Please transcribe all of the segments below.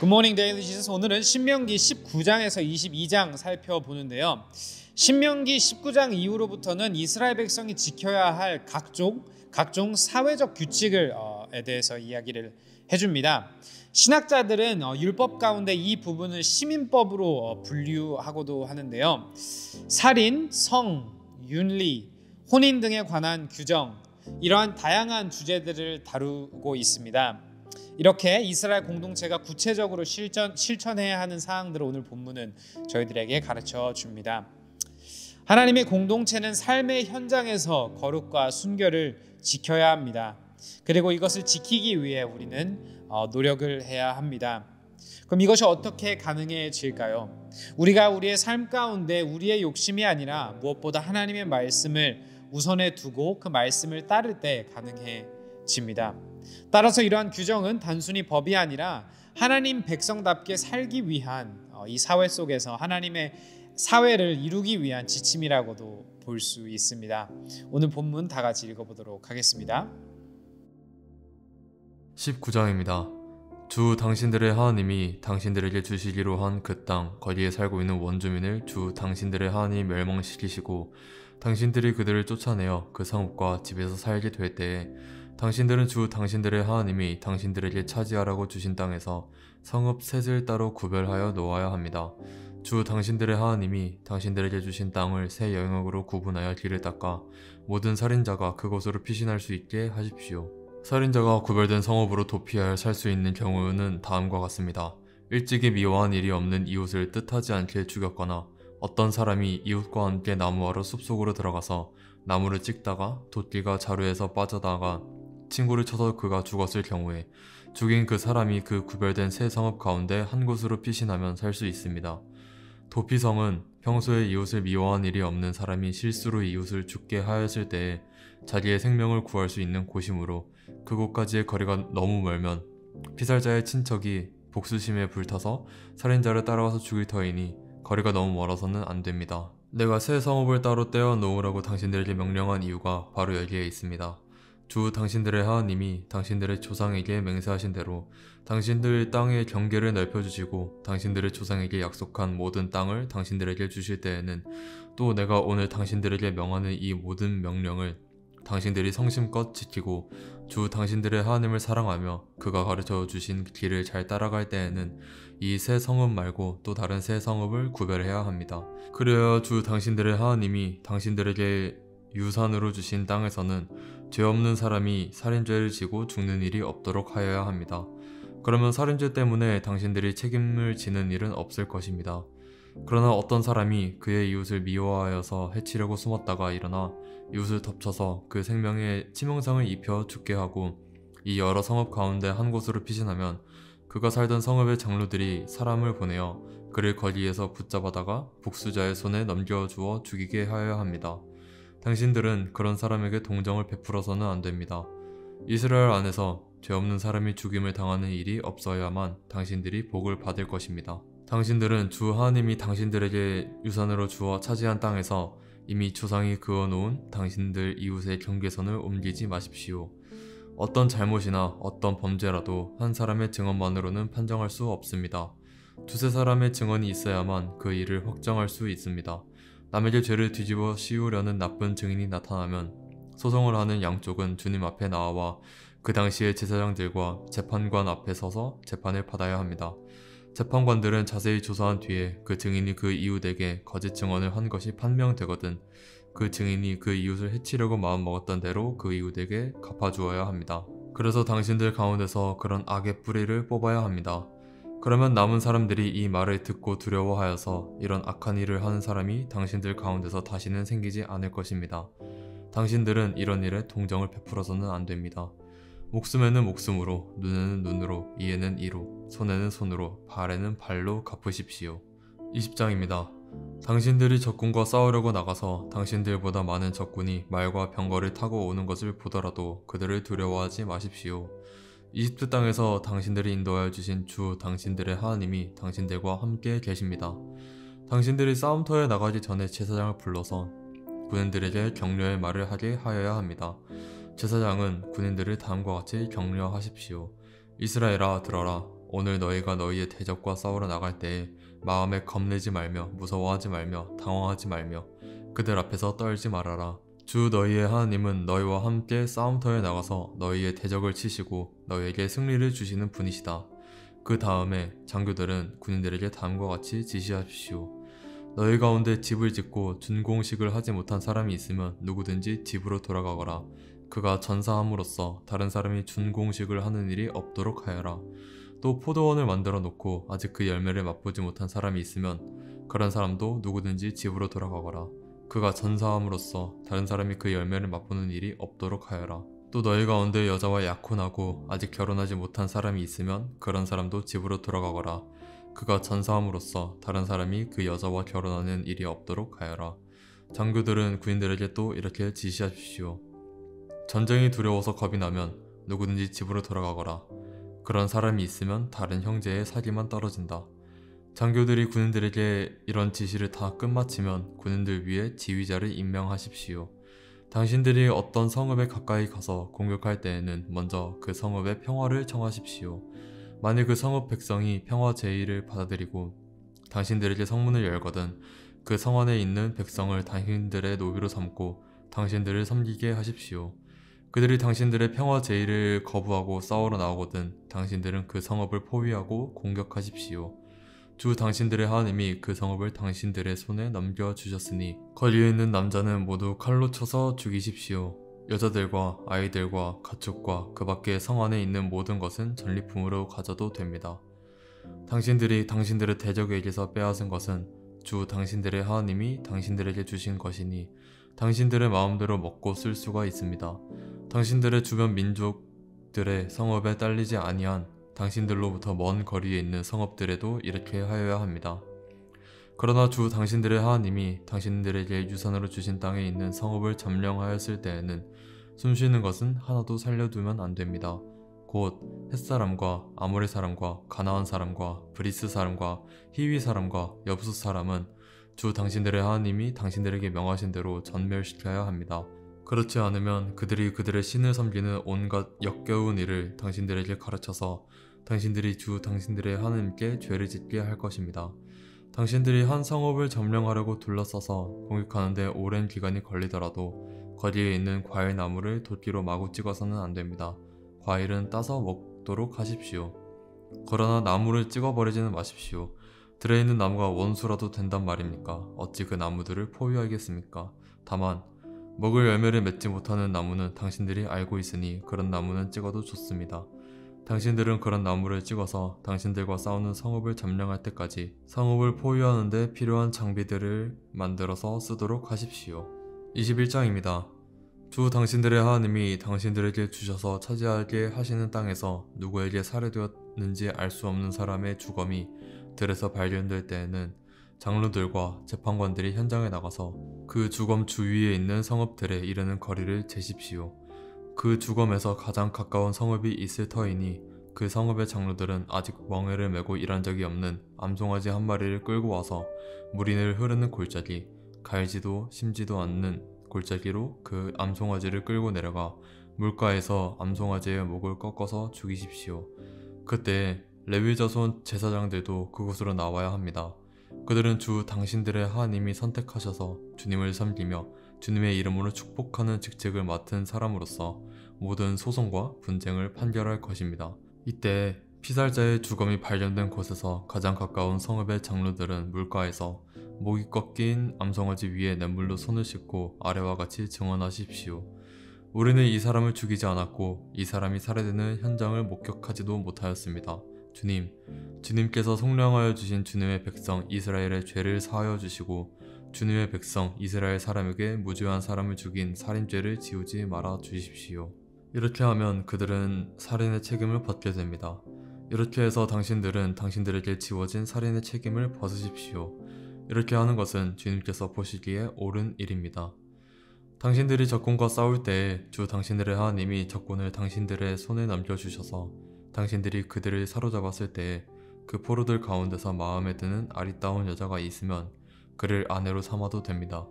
굿모닝 데일리 지스. 오늘은 신명기 19장에서 22장 살펴보는데요. 신명기 19장 이후로부터는 이스라엘 백성이 지켜야 할 각종 사회적 규칙에 대해서 이야기를 해줍니다. 신학자들은 율법 가운데 이 부분을 시민법으로 분류하고도 하는데요. 살인, 성, 윤리, 혼인 등에 관한 규정, 이러한 다양한 주제들을 다루고 있습니다. 이렇게 이스라엘 공동체가 구체적으로 실천해야 하는 사항들을 오늘 본문은 저희들에게 가르쳐 줍니다. 하나님의 공동체는 삶의 현장에서 거룩과 순결을 지켜야 합니다. 그리고 이것을 지키기 위해 우리는 노력을 해야 합니다. 그럼 이것이 어떻게 가능해질까요? 우리가 우리의 삶 가운데 우리의 욕심이 아니라 무엇보다 하나님의 말씀을 우선에 두고 그 말씀을 따를 때 가능해집니다. 따라서 이러한 규정은 단순히 법이 아니라 하나님 백성답게 살기 위한 이 사회 속에서 하나님의 사회를 이루기 위한 지침이라고도 볼 수 있습니다. 오늘 본문 다 같이 읽어보도록 하겠습니다. 19장입니다. 주 당신들의 하나님이 당신들에게 주시기로 한 그 땅 거기에 살고 있는 원주민을 주 당신들의 하나님이 멸망시키시고 당신들이 그들을 쫓아내어 그 성읍과 집에서 살게 될 때에 당신들은 주 당신들의 하나님이 당신들에게 차지하라고 주신 땅에서 성읍 셋을 따로 구별하여 놓아야 합니다. 주 당신들의 하나님이 당신들에게 주신 땅을 세 영역으로 구분하여 길을 닦아 모든 살인자가 그곳으로 피신할 수 있게 하십시오. 살인자가 구별된 성읍으로 도피하여 살 수 있는 경우는 다음과 같습니다. 일찍이 미워한 일이 없는 이웃을 뜻하지 않게 죽였거나 어떤 사람이 이웃과 함께 나무하러 숲속으로 들어가서 나무를 찍다가 도끼가 자루에서 빠져나가 친구를 쳐서 그가 죽었을 경우에 죽인 그 사람이 그 구별된 세 성읍 가운데 한 곳으로 피신하면 살 수 있습니다. 도피성은 평소에 이웃을 미워한 일이 없는 사람이 실수로 이웃을 죽게 하였을 때에 자기의 생명을 구할 수 있는 곳이므로 그곳까지의 거리가 너무 멀면 피살자의 친척이 복수심에 불타서 살인자를 따라와서 죽일 터이니 거리가 너무 멀어서는 안 됩니다. 내가 새 성읍을 따로 떼어 놓으라고 당신들에게 명령한 이유가 바로 여기에 있습니다. 주 당신들의 하나님이 당신들의 조상에게 맹세하신 대로 당신들 땅의 경계를 넓혀주시고 당신들의 조상에게 약속한 모든 땅을 당신들에게 주실 때에는 또 내가 오늘 당신들에게 명하는 이 모든 명령을 당신들이 성심껏 지키고 주 당신들의 하나님을 사랑하며 그가 가르쳐 주신 길을 잘 따라갈 때에는 이 새 성읍 말고 또 다른 새 성읍을 구별해야 합니다. 그래야 주 당신들의 하나님이 당신들에게 유산으로 주신 땅에서는 죄 없는 사람이 살인죄를 지고 죽는 일이 없도록 하여야 합니다. 그러면 살인죄 때문에 당신들이 책임을 지는 일은 없을 것입니다. 그러나 어떤 사람이 그의 이웃을 미워하여서 해치려고 숨었다가 일어나 이웃을 덮쳐서 그 생명에 치명상을 입혀 죽게 하고 이 여러 성읍 가운데 한 곳으로 피신하면 그가 살던 성읍의 장로들이 사람을 보내어 그를 거기에서 붙잡아다가 복수자의 손에 넘겨주어 죽이게 하여야 합니다. 당신들은 그런 사람에게 동정을 베풀어서는 안 됩니다. 이스라엘 안에서 죄 없는 사람이 죽임을 당하는 일이 없어야만 당신들이 복을 받을 것입니다. 당신들은 주 하나님이 당신들에게 유산으로 주어 차지한 땅에서 이미 조상이 그어놓은 당신들 이웃의 경계선을 옮기지 마십시오. 어떤 잘못이나 어떤 범죄라도 한 사람의 증언만으로는 판정할 수 없습니다. 두세 사람의 증언이 있어야만 그 일을 확정할 수 있습니다. 남에게 죄를 뒤집어 씌우려는 나쁜 증인이 나타나면 소송을 하는 양쪽은 주님 앞에 나와 그 당시의 제사장들과 재판관 앞에 서서 재판을 받아야 합니다. 재판관들은 자세히 조사한 뒤에 그 증인이 그 이웃에게 거짓 증언을 한 것이 판명되거든 그 증인이 그 이웃을 해치려고 마음먹었던 대로 그 이웃에게 갚아주어야 합니다. 그래서 당신들 가운데서 그런 악의 뿌리를 뽑아야 합니다. 그러면 남은 사람들이 이 말을 듣고 두려워하여서 이런 악한 일을 하는 사람이 당신들 가운데서 다시는 생기지 않을 것입니다. 당신들은 이런 일에 동정을 베풀어서는 안 됩니다. 목숨에는 목숨으로, 눈에는 눈으로, 이에는 이로, 손에는 손으로, 발에는 발로 갚으십시오. 20장입니다. 당신들이 적군과 싸우려고 나가서 당신들보다 많은 적군이 말과 병거를 타고 오는 것을 보더라도 그들을 두려워하지 마십시오. 이집트 땅에서 당신들이 인도하여 주신 주 당신들의 하나님이 당신들과 함께 계십니다. 당신들이 싸움터에 나가기 전에 제사장을 불러서 군인들에게 격려의 말을 하게 하여야 합니다. 제사장은 군인들을 다음과 같이 격려하십시오. 이스라엘아 들어라. 오늘 너희가 너희의 대적과 싸우러 나갈 때에 마음에 겁내지 말며 무서워하지 말며 당황하지 말며 그들 앞에서 떨지 말아라. 주 너희의 하나님은 너희와 함께 싸움터에 나가서 너희의 대적을 치시고 너희에게 승리를 주시는 분이시다. 그 다음에 장교들은 군인들에게 다음과 같이 지시하십시오. 너희 가운데 집을 짓고 준공식을 하지 못한 사람이 있으면 누구든지 집으로 돌아가거라. 그가 전사함으로써 다른 사람이 준공식을 하는 일이 없도록 하여라. 또 포도원을 만들어 놓고 아직 그 열매를 맛보지 못한 사람이 있으면 그런 사람도 누구든지 집으로 돌아가거라. 그가 전사함으로써 다른 사람이 그 열매를 맛보는 일이 없도록 하여라. 또 너희 가운데 여자와 약혼하고 아직 결혼하지 못한 사람이 있으면 그런 사람도 집으로 돌아가거라. 그가 전사함으로써 다른 사람이 그 여자와 결혼하는 일이 없도록 하여라. 장교들은 군인들에게 또 이렇게 지시하십시오. 전쟁이 두려워서 겁이 나면 누구든지 집으로 돌아가거라. 그런 사람이 있으면 다른 형제의 사기만 떨어진다. 장교들이 군인들에게 이런 지시를 다 끝마치면 군인들 위에 지휘자를 임명하십시오. 당신들이 어떤 성읍에 가까이 가서 공격할 때에는 먼저 그 성읍의 평화를 청하십시오. 만일 그 성읍 백성이 평화 제의를 받아들이고 당신들에게 성문을 열거든 그 성 안에 있는 백성을 당신들의 노비로 삼고 당신들을 섬기게 하십시오. 그들이 당신들의 평화 제의를 거부하고 싸우러 나오거든 당신들은 그 성읍을 포위하고 공격하십시오. 주 당신들의 하나님이 그 성읍을 당신들의 손에 넘겨주셨으니 거리에 있는 남자는 모두 칼로 쳐서 죽이십시오. 여자들과 아이들과 가축과 그 밖에 성 안에 있는 모든 것은 전리품으로 가져도 됩니다. 당신들이 당신들의 대적에게서 빼앗은 것은 주 당신들의 하나님이 당신들에게 주신 것이니 당신들의 마음대로 먹고 쓸 수가 있습니다. 당신들의 주변 민족들의 성읍에 딸리지 아니한 당신들로부터 먼 거리에 있는 성읍들에도 이렇게 하여야 합니다. 그러나 주 당신들의 하나님이 당신들에게 유산으로 주신 땅에 있는 성읍을 점령하였을 때에는 숨쉬는 것은 하나도 살려두면 안됩니다. 곧 햇사람과 아모리 사람과 가나안 사람과 브리스 사람과 히위 사람과 여부스 사람은 주 당신들의 하나님이 당신들에게 명하신 대로 전멸시켜야 합니다. 그렇지 않으면 그들이 그들의 신을 섬기는 온갖 역겨운 일을 당신들에게 가르쳐서 당신들이 주 당신들의 하나님께 죄를 짓게 할 것입니다. 당신들이 한 성읍을 점령하려고 둘러싸서 공격하는데 오랜 기간이 걸리더라도 거기에 있는 과일 나무를 도끼로 마구 찍어서는 안됩니다. 과일은 따서 먹도록 하십시오. 그러나 나무를 찍어버리지는 마십시오. 들에 있는 나무가 원수라도 된단 말입니까? 어찌 그 나무들을 포위하겠습니까? 다만 먹을 열매를 맺지 못하는 나무는 당신들이 알고 있으니 그런 나무는 찍어도 좋습니다. 당신들은 그런 나무를 찍어서 당신들과 싸우는 성읍을 점령할 때까지 성읍을 포위하는 데 필요한 장비들을 만들어서 쓰도록 하십시오. 21장입니다. 주 당신들의 하나님이 당신들에게 주셔서 차지하게 하시는 땅에서 누구에게 살해되었는지 알 수 없는 사람의 주검이 들에서 발견될 때에는 장로들과 재판관들이 현장에 나가서 그 주검 주위에 있는 성읍들에 이르는 거리를 재십시오. 그 주검에서 가장 가까운 성읍이 있을 터이니 그 성읍의 장로들은 아직 멍에를 메고 일한 적이 없는 암송아지 한 마리를 끌고 와서 무리를 흐르는 골짜기, 갈지도 심지도 않는 골짜기로 그 암송아지를 끌고 내려가 물가에서 암송아지의 목을 꺾어서 죽이십시오. 그때 레위 자손 제사장들도 그곳으로 나와야 합니다. 그들은 주 당신들의 하나님이 선택하셔서 주님을 섬기며 주님의 이름으로 축복하는 직책을 맡은 사람으로서 모든 소송과 분쟁을 판결할 것입니다. 이때 피살자의 주검이 발견된 곳에서 가장 가까운 성읍의 장로들은 물가에서 목이 꺾인 암송아지 위에 냇물로 손을 씻고 아래와 같이 증언하십시오. 우리는 이 사람을 죽이지 않았고 이 사람이 살해되는 현장을 목격하지도 못하였습니다. 주님께서 속량하여 주신 주님의 백성 이스라엘의 죄를 사하여 주시고 주님의 백성 이스라엘 사람에게 무죄한 사람을 죽인 살인죄를 지우지 말아 주십시오. 이렇게 하면 그들은 살인의 책임을 벗게 됩니다. 이렇게 해서 당신들은 당신들에게 지워진 살인의 책임을 벗으십시오. 이렇게 하는 것은 주님께서 보시기에 옳은 일입니다. 당신들이 적군과 싸울 때에 주 당신들의 하나님이 적군을 당신들의 손에 넘겨주셔서 당신들이 그들을 사로잡았을 때에 그 포로들 가운데서 마음에 드는 아리따운 여자가 있으면 그를 아내로 삼아도 됩니다.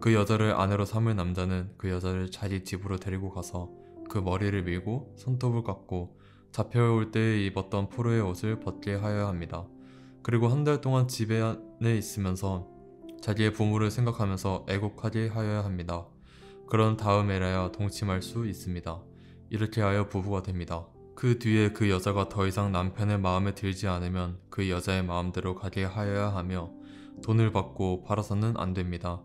그 여자를 아내로 삼을 남자는 그 여자를 자기 집으로 데리고 가서 그 머리를 밀고 손톱을 깎고 잡혀올 때 입었던 포로의 옷을 벗게 하여야 합니다. 그리고 한 달 동안 집에 안에 있으면서 자기의 부모를 생각하면서 애곡하게 하여야 합니다. 그런 다음에라야 동침할 수 있습니다. 이렇게 하여 부부가 됩니다. 그 뒤에 그 여자가 더 이상 남편의 마음에 들지 않으면 그 여자의 마음대로 가게 하여야 하며 돈을 받고 팔아서는 안 됩니다.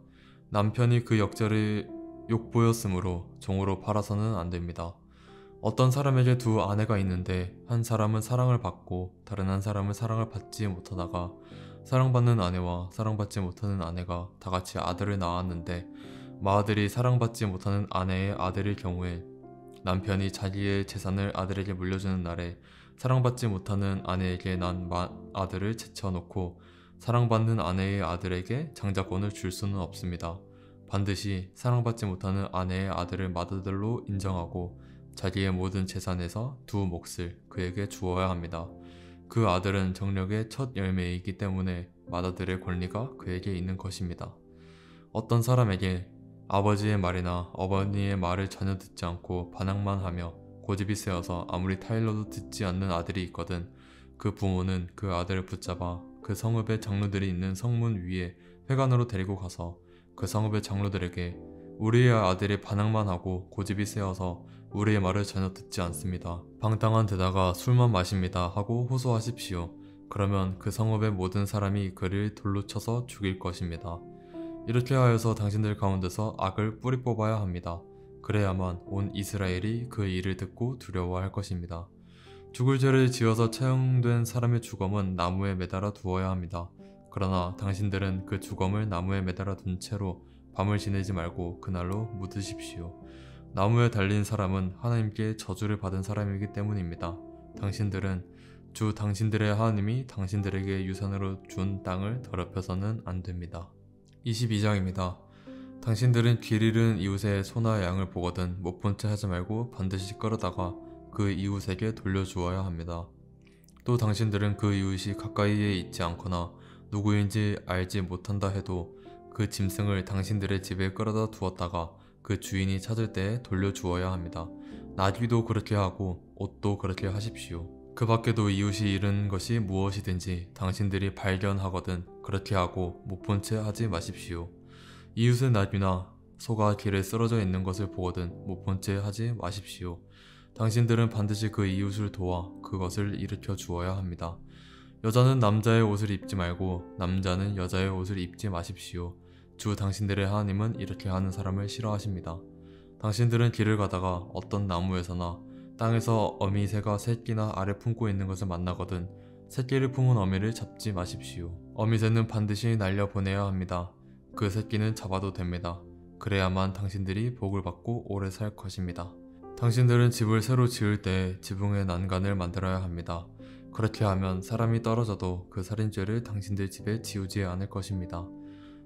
남편이 그 역자를 욕보였으므로 종으로 팔아서는 안 됩니다. 어떤 사람에게 두 아내가 있는데 한 사람은 사랑을 받고 다른 한 사람은 사랑을 받지 못하다가 사랑받는 아내와 사랑받지 못하는 아내가 다 같이 아들을 낳았는데 맏아들이 사랑받지 못하는 아내의 아들일 경우에 남편이 자기의 재산을 아들에게 물려주는 날에 사랑받지 못하는 아내에게 난 맏아들을 제쳐놓고 사랑받는 아내의 아들에게 장자권을 줄 수는 없습니다. 반드시 사랑받지 못하는 아내의 아들을 맏아들로 인정하고 자기의 모든 재산에서 두 몫을 그에게 주어야 합니다. 그 아들은 정력의 첫 열매이기 때문에 맏아들의 권리가 그에게 있는 것입니다. 어떤 사람에게 아버지의 말이나 어머니의 말을 전혀 듣지 않고 반항만 하며 고집이 세어서 아무리 타일러도 듣지 않는 아들이 있거든 그 부모는 그 아들을 붙잡아 그 성읍의 장로들이 있는 성문 위에 회관으로 데리고 가서 그 성읍의 장로들에게 우리의 아들이 반항만 하고 고집이 세어서 우리의 말을 전혀 듣지 않습니다. 방탕한 데다가 술만 마십니다 하고 호소하십시오. 그러면 그 성읍의 모든 사람이 그를 돌로 쳐서 죽일 것입니다. 이렇게 하여서 당신들 가운데서 악을 뿌리 뽑아야 합니다. 그래야만 온 이스라엘이 그 일을 듣고 두려워할 것입니다. 죽을 죄를 지어서 처형된 사람의 주검은 나무에 매달아 두어야 합니다. 그러나 당신들은 그 주검을 나무에 매달아 둔 채로 밤을 지내지 말고 그날로 묻으십시오. 나무에 달린 사람은 하나님께 저주를 받은 사람이기 때문입니다. 당신들은 주 당신들의 하나님이 당신들에게 유산으로 준 땅을 더럽혀서는 안 됩니다. 22장입니다. 당신들은 길 잃은 이웃의 소나 양을 보거든 못 본 채 하지 말고 반드시 끌어다가 그 이웃에게 돌려주어야 합니다. 또 당신들은 그 이웃이 가까이에 있지 않거나 누구인지 알지 못한다 해도 그 짐승을 당신들의 집에 끌어다 두었다가 그 주인이 찾을 때에 돌려주어야 합니다. 나귀도 그렇게 하고 옷도 그렇게 하십시오. 그 밖에도 이웃이 잃은 것이 무엇이든지 당신들이 발견하거든 그렇게 하고 못 본 채 하지 마십시오. 이웃의 나귀나 소가 길에 쓰러져 있는 것을 보거든 못 본 채 하지 마십시오. 당신들은 반드시 그 이웃을 도와 그것을 일으켜 주어야 합니다. 여자는 남자의 옷을 입지 말고 남자는 여자의 옷을 입지 마십시오. 주 당신들의 하나님은 이렇게 하는 사람을 싫어하십니다. 당신들은 길을 가다가 어떤 나무에서나 땅에서 어미새가 새끼나 알을 품고 있는 것을 만나거든 새끼를 품은 어미를 잡지 마십시오. 어미새는 반드시 날려보내야 합니다. 그 새끼는 잡아도 됩니다. 그래야만 당신들이 복을 받고 오래 살 것입니다. 당신들은 집을 새로 지을 때 지붕의 난간을 만들어야 합니다. 그렇게 하면 사람이 떨어져도 그 살인죄를 당신들 집에 지우지 않을 것입니다.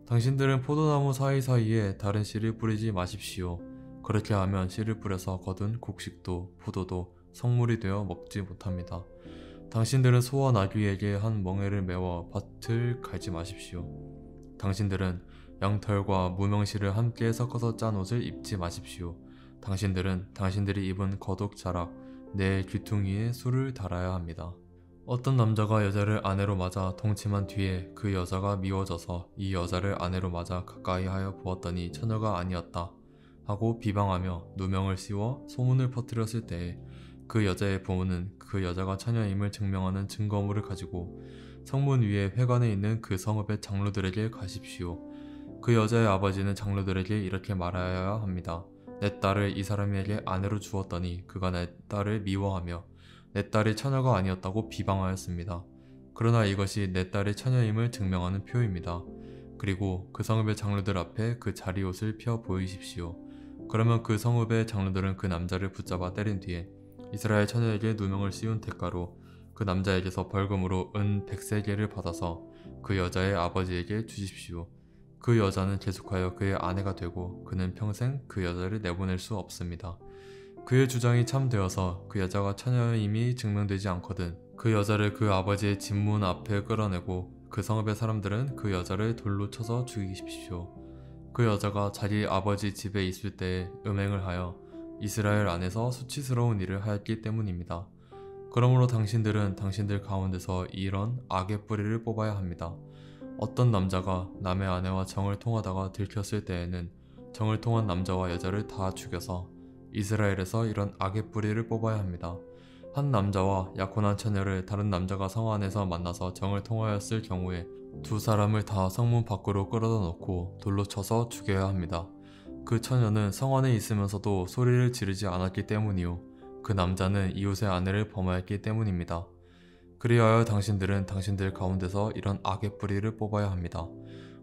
당신들은 포도나무 사이사이에 다른 씨를 뿌리지 마십시오. 그렇게 하면 씨를 뿌려서 거둔 곡식도 포도도 성물이 되어 먹지 못합니다. 당신들은 소와 나귀에게 한 멍에를 메워 밭을 갈지 마십시오. 당신들은 양털과 무명실을 함께 섞어서 짠 옷을 입지 마십시오. 당신들은 당신들이 입은 겉옷 자락 내 귀퉁이에 술을 달아야 합니다. 어떤 남자가 여자를 아내로 맞아 동침한 뒤에 그 여자가 미워져서 이 여자를 아내로 맞아 가까이 하여 보았더니 처녀가 아니었다 하고 비방하며 누명을 씌워 소문을 퍼뜨렸을 때에 그 여자의 부모는 그 여자가 처녀임을 증명하는 증거물을 가지고 성문 위에 회관에 있는 그 성읍의 장로들에게 가십시오. 그 여자의 아버지는 장로들에게 이렇게 말하여야 합니다. 내 딸을 이 사람에게 아내로 주었더니 그가 내 딸을 미워하며 내 딸이 처녀가 아니었다고 비방하였습니다. 그러나 이것이 내 딸의 처녀임을 증명하는 표입니다. 그리고 그 성읍의 장로들 앞에 그 자리옷을 펴 보이십시오. 그러면 그 성읍의 장로들은 그 남자를 붙잡아 때린 뒤에 이스라엘 처녀에게 누명을 씌운 대가로 그 남자에게서 벌금으로 은 100세겔을 받아서 그 여자의 아버지에게 주십시오. 그 여자는 계속하여 그의 아내가 되고 그는 평생 그 여자를 내보낼 수 없습니다. 그의 주장이 참되어서 그 여자가 처녀임이 증명되지 않거든 그 여자를 그 아버지의 집문 앞에 끌어내고 그 성읍의 사람들은 그 여자를 돌로 쳐서 죽이십시오. 그 여자가 자기 아버지 집에 있을 때에 음행을 하여 이스라엘 안에서 수치스러운 일을 하였기 때문입니다. 그러므로 당신들은 당신들 가운데서 이런 악의 뿌리를 뽑아야 합니다. 어떤 남자가 남의 아내와 정을 통하다가 들켰을 때에는 정을 통한 남자와 여자를 다 죽여서 이스라엘에서 이런 악의 뿌리를 뽑아야 합니다. 한 남자와 약혼한 처녀를 다른 남자가 성 안에서 만나서 정을 통하였을 경우에 두 사람을 다 성문 밖으로 끌어다 놓고 돌로 쳐서 죽여야 합니다. 그 처녀는 성 안에 있으면서도 소리를 지르지 않았기 때문이요. 그 남자는 이웃의 아내를 범하였기 때문입니다. 그리하여 당신들은 당신들 가운데서 이런 악의 뿌리를 뽑아야 합니다.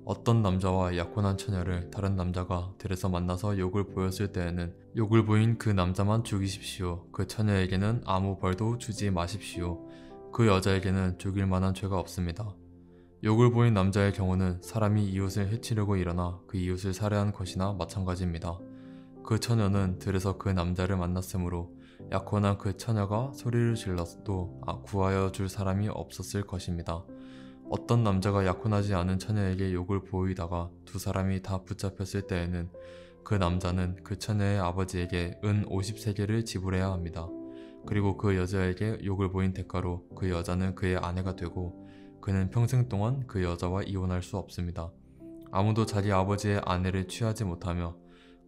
어떤 남자와 약혼한 처녀를 다른 남자가 들에서 만나서 욕을 보였을 때에는 욕을 보인 그 남자만 죽이십시오. 그 처녀에게는 아무 벌도 주지 마십시오. 그 여자에게는 죽일 만한 죄가 없습니다. 욕을 보인 남자의 경우는 사람이 이웃을 해치려고 일어나 그 이웃을 살해한 것이나 마찬가지입니다. 그 처녀는 들에서 그 남자를 만났으므로 약혼한 그 처녀가 소리를 질러도 구하여 줄 사람이 없었을 것입니다. 어떤 남자가 약혼하지 않은 처녀에게 욕을 보이다가 두 사람이 다 붙잡혔을 때에는 그 남자는 그 처녀의 아버지에게 은 50세겔을 지불해야 합니다. 그리고 그 여자에게 욕을 보인 대가로 그 여자는 그의 아내가 되고 그는 평생 동안 그 여자와 이혼할 수 없습니다. 아무도 자기 아버지의 아내를 취하지 못하며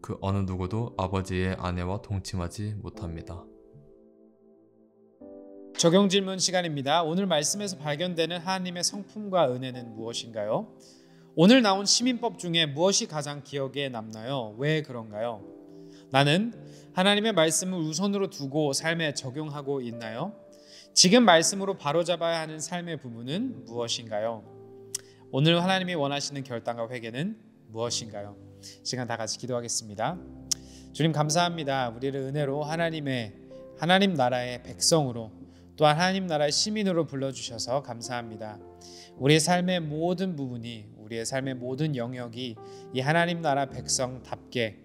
그 어느 누구도 아버지의 아내와 동침하지 못합니다. 적용 질문 시간입니다. 오늘 말씀에서 발견되는 하나님의 성품과 은혜는 무엇인가요? 오늘 나온 시민법 중에 무엇이 가장 기억에 남나요? 왜 그런가요? 나는 하나님의 말씀을 우선으로 두고 삶에 적용하고 있나요? 지금 말씀으로 바로잡아야 하는 삶의 부분은 무엇인가요? 오늘 하나님이 원하시는 결단과 회개는 무엇인가요? 시간 다 같이 기도하겠습니다. 주님 감사합니다. 우리를 은혜로 하나님 나라의 백성으로 또한 하나님 나라의 시민으로 불러주셔서 감사합니다. 우리의 삶의 모든 부분이 우리의 삶의 모든 영역이 이 하나님 나라 백성답게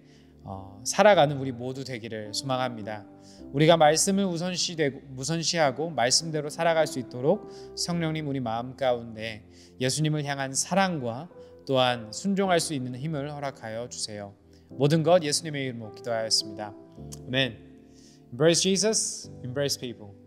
살아가는 우리 모두 되기를 소망합니다. 우리가 말씀을 우선시하고 말씀대로 살아갈 수 있도록 성령님 우리 마음 가운데 예수님을 향한 사랑과 또한 순종할 수 있는 힘을 허락하여 주세요. 모든 것 예수님의 이름으로 기도하였습니다. 아멘. Embrace Jesus, embrace people.